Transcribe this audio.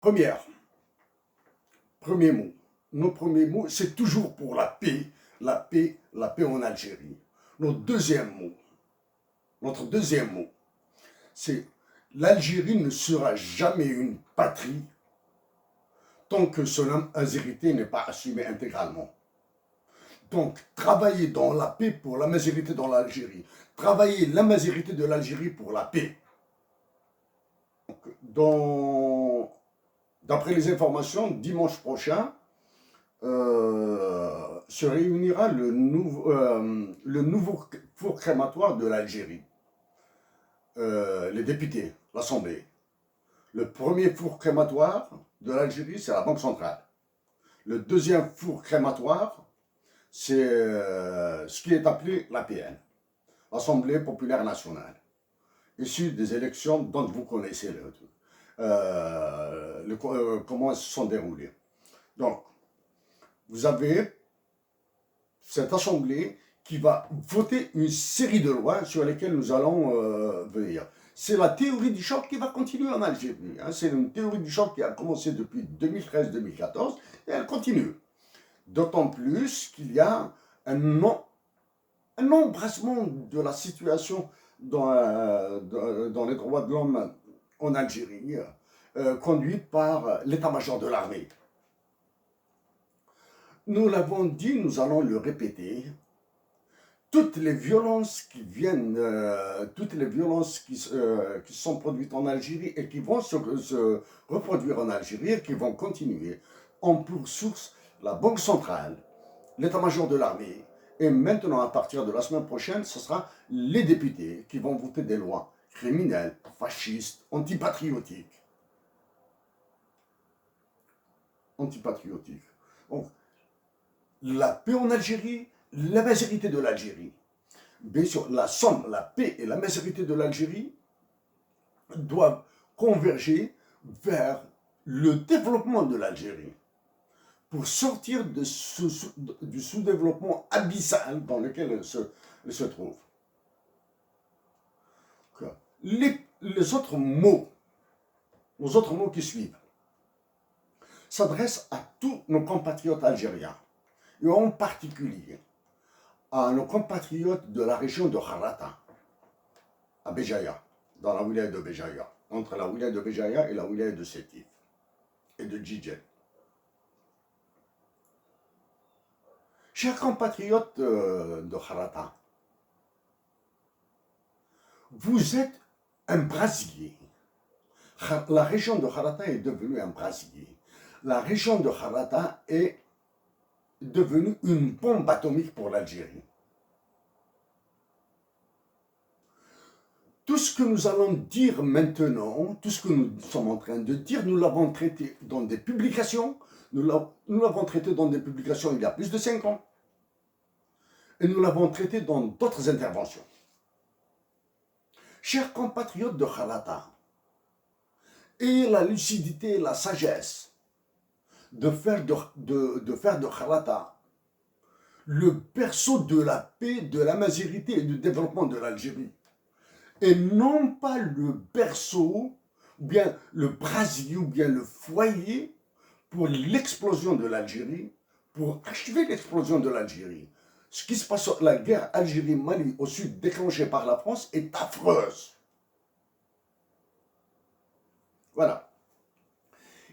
Première, premier mot. Nos premiers mots, c'est toujours pour la paix, la paix, la paix en Algérie. Notre deuxième mot, c'est l'Algérie ne sera jamais une patrie tant que son azérité n'est pas assumée intégralement. Donc, travailler dans la paix pour la majorité dans l'Algérie. Travailler la majorité de l'Algérie pour la paix. D'après les informations, dimanche prochain, se réunira le nouveau four crématoire de l'Algérie. Les députés, l'Assemblée. Le premier four crématoire de l'Algérie, c'est la Banque centrale. Le deuxième four crématoire, c'est ce qui est appelé l'APN, l'Assemblée populaire nationale, issue des élections dont vous connaissez comment elles se sont déroulées. Donc, vous avez cette assemblée qui va voter une série de lois sur lesquelles nous allons venir. C'est la théorie du choc qui va continuer en Algérie. Hein. C'est une théorie du choc qui a commencé depuis 2013-2014 et elle continue. D'autant plus qu'il y a un embrassement de la situation dans les droits de l'homme en Algérie, conduit par l'état-major de l'armée. Nous l'avons dit, nous allons le répéter, toutes les violences qui viennent, toutes les violences qui sont produites en Algérie et qui vont se reproduire en Algérie et qui vont continuer, ont pour source la Banque centrale, l'état-major de l'armée, et maintenant, à partir de la semaine prochaine, ce sera les députés qui vont voter des lois criminelles, fascistes, antipatriotiques. Donc, la paix en Algérie, la majorité de l'Algérie. Bien sûr, la paix et la majorité de l'Algérie doivent converger vers le développement de l'Algérie pour sortir du sous-développement abyssal dans lequel elle se trouve. Les autres mots qui suivent s'adressent à tous nos compatriotes algériens, et en particulier à nos compatriotes de la région de Kharata, à Béjaïa, dans la wilaya de Béjaïa, entre la wilaya de Béjaïa et la wilaya de Sétif et de Djidjet. Chers compatriotes de Kharata, vous êtes un brasier. La région de Kharata est devenue un brasier. La région de Kharata est devenue une bombe atomique pour l'Algérie. Tout ce que nous allons dire maintenant, tout ce que nous sommes en train de dire, nous l'avons traité dans des publications. Nous l'avons traité dans des publications il y a plus de 5 ans. Et nous l'avons traité dans d'autres interventions. Chers compatriotes de Kharata, ayez la lucidité et la sagesse de faire de Kharata le berceau de la paix, de la majorité et du développement de l'Algérie. Et non pas le berceau, ou bien le brasier, ou bien le foyer pour l'explosion de l'Algérie, pour achever l'explosion de l'Algérie. Ce qui se passe, la guerre Algérie-Mali au sud déclenchée par la France est affreuse. Voilà.